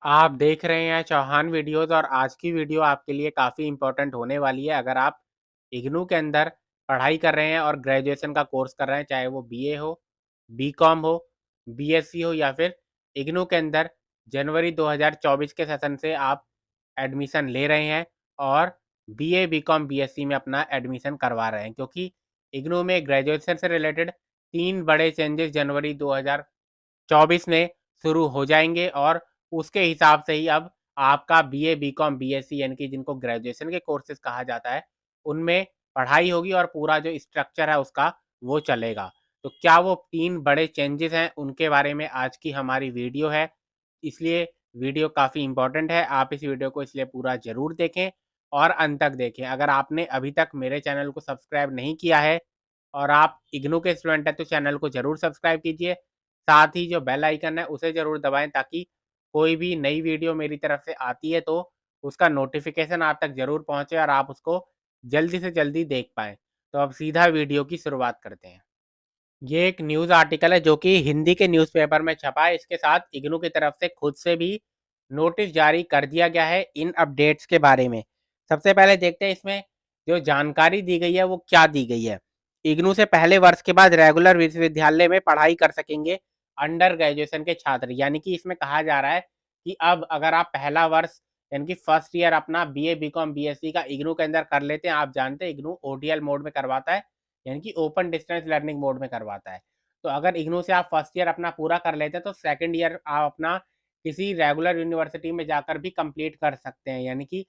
आप देख रहे हैं चौहान वीडियोज़ और आज की वीडियो आपके लिए काफ़ी इम्पोर्टेंट होने वाली है। अगर आप इग्नू के अंदर पढ़ाई कर रहे हैं और ग्रेजुएशन का कोर्स कर रहे हैं, चाहे वो बीए हो, बीकॉम हो, बीएससी हो या फिर इग्नू के अंदर जनवरी 2024 के सेशन से आप एडमिशन ले रहे हैं और बीए, बीकॉम, बीएससी में अपना एडमिशन करवा रहे हैं, क्योंकि इग्नू में ग्रेजुएशन से रिलेटेड 3 बड़े चेंजेस जनवरी 2024 में शुरू हो जाएँगे और उसके हिसाब से ही अब आपका बीए, बीकॉम, बीएससी यानी कि जिनको ग्रेजुएशन के कोर्सेज़ कहा जाता है, उनमें पढ़ाई होगी और पूरा जो स्ट्रक्चर है उसका वो चलेगा। तो क्या वो 3 बड़े चेंजेज़ हैं, उनके बारे में आज की हमारी वीडियो है। इसलिए वीडियो काफ़ी इम्पोर्टेंट है। आप इस वीडियो को इसलिए पूरा ज़रूर देखें और अंत तक देखें। अगर आपने अभी तक मेरे चैनल को सब्सक्राइब नहीं किया है और आप इग्नू के स्टूडेंट हैं, तो चैनल को ज़रूर सब्सक्राइब कीजिए। साथ ही जो बेल आइकन है उसे ज़रूर दबाएँ, ताकि कोई भी नई वीडियो मेरी तरफ से आती है तो उसका नोटिफ़िकेशन आप तक ज़रूर पहुँचे और आप उसको जल्दी से जल्दी देख पाएँ। तो अब सीधा वीडियो की शुरुआत करते हैं। ये एक न्यूज़ आर्टिकल है जो कि हिंदी के न्यूज़पेपर में छपा है। इसके साथ इग्नू की तरफ से खुद से भी नोटिस जारी कर दिया गया है इन अपडेट्स के बारे में। सबसे पहले देखते हैं इसमें जो जानकारी दी गई है वो क्या दी गई है। इग्नू से पहले वर्ष के बाद रेगुलर विश्वविद्यालय में पढ़ाई कर सकेंगे अंडर ग्रेजुएशन के छात्र। यानी कि इसमें कहा जा रहा है कि अब अगर आप पहला वर्ष यानी कि फर्स्ट ईयर अपना बीए, बीकॉम, बीएससी का इग्नू के अंदर कर लेते हैं। आप जानते हैं इग्नू ओडीएल मोड में करवाता है, यानी कि ओपन डिस्टेंस लर्निंग मोड में करवाता है। तो अगर इग्नू से आप फर्स्ट ईयर अपना पूरा कर लेते हैं तो सेकंड ईयर आप अपना किसी रेगुलर यूनिवर्सिटी में जाकर भी कंप्लीट कर सकते हैं। यानी कि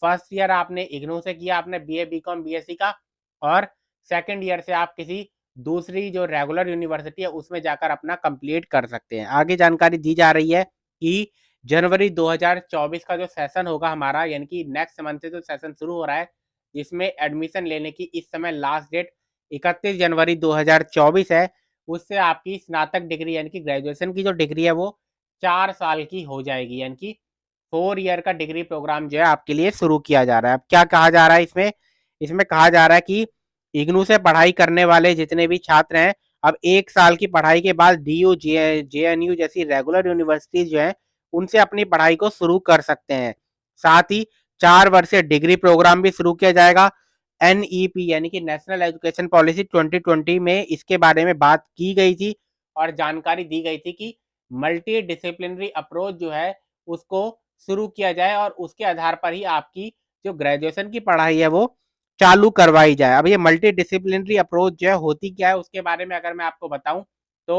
फर्स्ट ईयर आपने इग्नू से किया, आपने बीए, बीकॉम, बीएससी का, और सेकंड ईयर से आप किसी दूसरी जो रेगुलर यूनिवर्सिटी है उसमें जाकर अपना कंप्लीट कर सकते हैं। आगे जानकारी दी जा रही है कि जनवरी 2024 का जो सेशन होगा हमारा, यानी कि नेक्स्ट मंथ से जो सेशन शुरू हो रहा है, जिसमें एडमिशन लेने की इस समय लास्ट डेट 31 जनवरी 2024 है, उससे आपकी स्नातक डिग्री यानी कि ग्रेजुएशन की जो डिग्री है वो 4 साल की हो जाएगी। यानी कि 4 ईयर का डिग्री प्रोग्राम जो है आपके लिए शुरू किया जा रहा है। अब क्या कहा जा रहा है इसमें? इसमें कहा जा रहा है कि इग्नू से पढ़ाई करने वाले जितने भी छात्र हैं, अब 1 साल की पढ़ाई के बाद डीयू, जेएनयू जैसी रेगुलर यूनिवर्सिटीज जो हैं, उनसे अपनी पढ़ाई को शुरू कर सकते हैं। साथ ही 4 वर्षीय डिग्री प्रोग्राम भी शुरू किया जाएगा। एनईपी यानी कि नेशनल एजुकेशन पॉलिसी 2020 में इसके बारे में बात की गई थी और जानकारी दी गई थी कि मल्टी डिसिप्लिनरी अप्रोच जो है उसको शुरू किया जाए और उसके आधार पर ही आपकी जो ग्रेजुएशन की पढ़ाई है वो चालू करवाई जाए। अब ये मल्टी डिसिप्लिनरी अप्रोच जो है होती क्या है उसके बारे में अगर मैं आपको बताऊं तो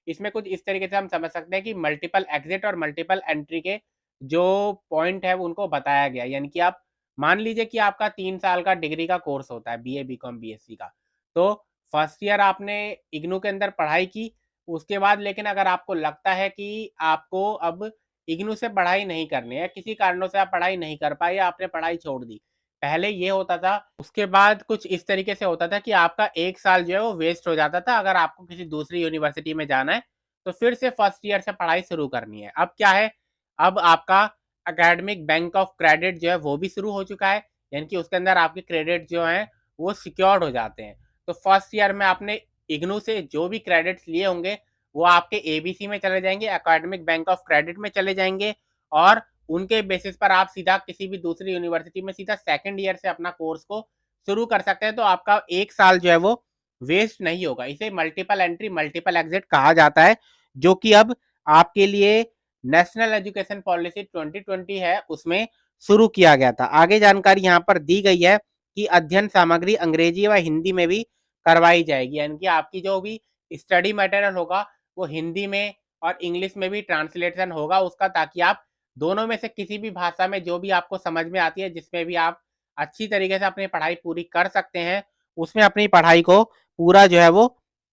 इसमें कुछ इस तरीके से हम समझ सकते हैं कि मल्टीपल एग्जिट और मल्टीपल एंट्री के जो पॉइंट है उनको बताया गया। यानी कि आप मान लीजिए कि आपका 3 साल का डिग्री का कोर्स होता है बीए, बीकॉम, बीएससी का। तो फर्स्ट ईयर आपने इग्नू के अंदर पढ़ाई की, उसके बाद लेकिन अगर आपको लगता है कि आपको अब इग्नू से पढ़ाई नहीं करनी है, किसी कारणों से आप पढ़ाई नहीं कर पाए या आपने पढ़ाई छोड़ दी। पहले ये होता था, उसके बाद कुछ इस तरीके से होता था कि आपका 1 साल जो है वो वेस्ट हो जाता था। अगर आपको किसी दूसरी यूनिवर्सिटी में जाना है, तो फिर से फर्स्ट ईयर से पढ़ाई शुरू करनी है। अब क्या है, अब आपका एकेडमिक बैंक ऑफ क्रेडिट जो है वो भी शुरू हो चुका है, यानी कि उसके अंदर आपके क्रेडिट जो हैं वो सिक्योर्ड हो जाते हैं। तो फर्स्ट ईयर में आपने इग्नू से जो भी क्रेडिट्स लिए होंगे वो आपके एबीसी में चले जाएंगे, एकेडमिक बैंक ऑफ क्रेडिट में चले जाएंगे, और उनके बेसिस पर आप सीधा किसी भी दूसरी यूनिवर्सिटी में सीधा सेकंड ईयर से अपना कोर्स को शुरू कर सकते हैं। तो आपका 1 साल जो है वो वेस्ट नहीं होगा। इसे मल्टीपल एंट्री मल्टीपल एग्जिट कहा जाता है, जो कि अब आपके लिए नेशनल एजुकेशन पॉलिसी 2020 है उसमें शुरू किया गया था। आगे जानकारी यहाँ पर दी गई है कि अध्ययन सामग्री अंग्रेजी व हिंदी में भी करवाई जाएगी। यानी कि आपकी जो भी स्टडी मटेरियल होगा वो हिंदी में और इंग्लिश में भी ट्रांसलेशन होगा उसका, ताकि आप दोनों में से किसी भी भाषा में जो भी आपको समझ में आती है, जिसमें भी आप अच्छी तरीके से अपनी पढ़ाई पूरी कर सकते हैं, उसमें अपनी पढ़ाई को पूरा जो है वो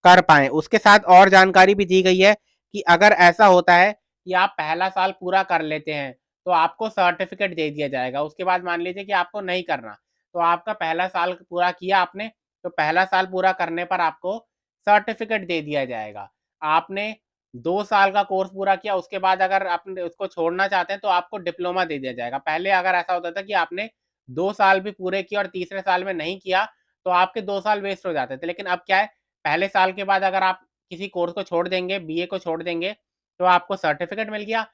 कर पाएँ। उसके साथ और जानकारी भी दी गई है कि अगर ऐसा होता है कि आप पहला साल पूरा कर लेते हैं, तो आपको सर्टिफ़िकेट दे दिया जाएगा। उसके बाद मान लीजिए कि आपको नहीं करना, तो आपका पहला साल पूरा किया आपने, तो पहला साल पूरा करने पर आपको सर्टिफ़िकेट दे दिया जाएगा। आपने 2 साल का कोर्स पूरा किया, उसके बाद अगर आपने उसको छोड़ना चाहते हैं, तो आपको डिप्लोमा दे दिया जाएगा। पहले अगर ऐसा होता था कि आपने 2 साल भी पूरे किए और तीसरे साल में नहीं किया, तो आपके 2 साल वेस्ट हो जाते थे। लेकिन अब क्या है, पहले साल के बाद अगर आप किसी कोर्स को छोड़ देंगे, बीए को छोड़ देंगे, तो आपको सर्टिफ़िकेट मिल गया।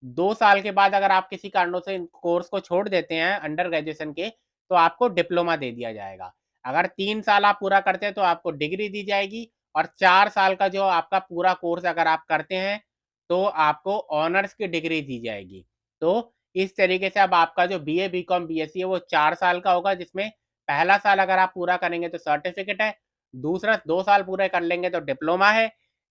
2 साल के बाद अगर आप किसी कारणों से कोर्स को छोड़ देते हैं अंडर ग्रेजुएशन के, तो आपको डिप्लोमा दे दिया जाएगा। अगर 3 साल आप पूरा करते हैं तो आपको डिग्री दी जाएगी, और 4 साल का जो आपका पूरा कोर्स अगर आप करते हैं तो आपको ऑनर्स की डिग्री दी जाएगी। तो इस तरीके से अब आपका जो बीए, बीकॉम, बीएससी है वो 4 साल का होगा, जिसमें पहला साल अगर आप पूरा करेंगे तो सर्टिफिकेट है, दूसरा 2 साल पूरे कर लेंगे तो डिप्लोमा है,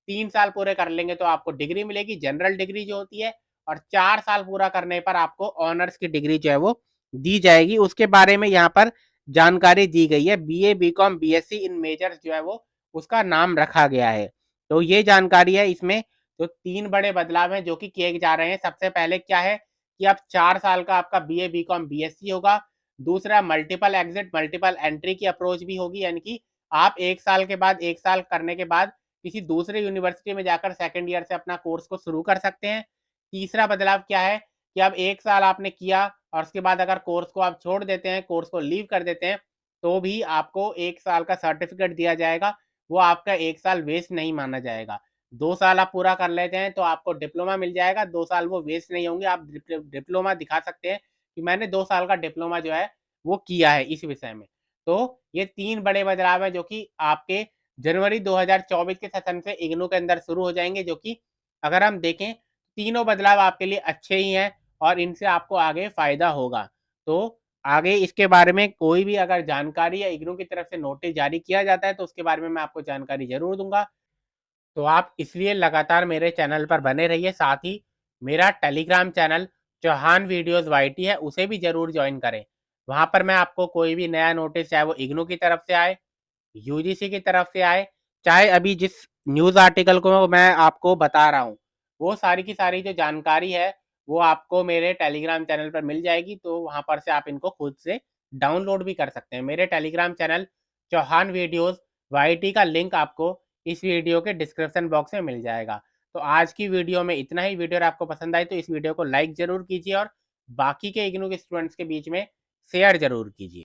3 साल पूरे कर लेंगे तो आपको डिग्री मिलेगी, जनरल डिग्री जो होती है, और 4 साल पूरा करने पर आपको ऑनर्स की डिग्री जो है वो दी जाएगी। उसके बारे में यहाँ पर जानकारी दी गई है, BA, BCom, BSc in majors जो है वो उसका नाम रखा गया है। तो ये जानकारी है इसमें। तो 3 बड़े बदलाव हैं जो कि किए जा रहे हैं। सबसे पहले क्या है कि अब 4 साल का आपका बीए, बीकॉम, बीएससी होगा। दूसरा, मल्टीपल एग्जिट, मल्टीपल एंट्री की अप्रोच भी होगी, यानी कि आप 1 साल के बाद, 1 साल करने के बाद किसी दूसरे यूनिवर्सिटी में जाकर सेकंड ईयर से अपना कोर्स को शुरू कर सकते हैं। तीसरा बदलाव क्या है कि अब 1 साल आपने किया और उसके बाद अगर कोर्स को आप छोड़ देते हैं, कोर्स को लीव कर देते हैं, तो भी आपको 1 साल का सर्टिफिकेट दिया जाएगा। वो आपका 1 साल वेस्ट नहीं माना जाएगा। 2 साल आप पूरा कर लेते हैं तो आपको डिप्लोमा मिल जाएगा, 2 साल वो वेस्ट नहीं होंगे। आप डिप्लोमा दिखा सकते हैं कि मैंने 2 साल का डिप्लोमा जो है वो किया है इस विषय में। तो ये 3 बड़े बदलाव हैं जो कि आपके जनवरी 2024 के सेशन से इग्नू के अंदर शुरू हो जाएंगे, जो कि अगर हम देखें तीनों बदलाव आपके लिए अच्छे ही हैं और इनसे आपको आगे फायदा होगा। तो आगे इसके बारे में कोई भी अगर जानकारी या इग्नू की तरफ से नोटिस जारी किया जाता है तो उसके बारे में मैं आपको जानकारी जरूर दूंगा। तो आप इसलिए लगातार मेरे चैनल पर बने रहिए। साथ ही मेरा Telegram channel Chauhan videos YT है, उसे भी जरूर ज्वाइन करें। वहां पर मैं आपको कोई भी नया नोटिस, चाहे वो इग्नू की तरफ से आए, यूजीसी की तरफ से आए, चाहे अभी जिस न्यूज़ आर्टिकल को मैं आपको बता रहा हूँ, वो सारी की सारी जो जानकारी है वो आपको मेरे टेलीग्राम चैनल पर मिल जाएगी। तो वहाँ पर से आप इनको खुद से डाउनलोड भी कर सकते हैं। मेरे Telegram channel Chauhan videos YT का लिंक आपको इस वीडियो के डिस्क्रिप्शन बॉक्स में मिल जाएगा। तो आज की वीडियो में इतना ही। वीडियो आपको पसंद आई तो इस वीडियो को लाइक ज़रूर कीजिए और बाकी के इग्नू के स्टूडेंट्स के बीच में शेयर ज़रूर कीजिए।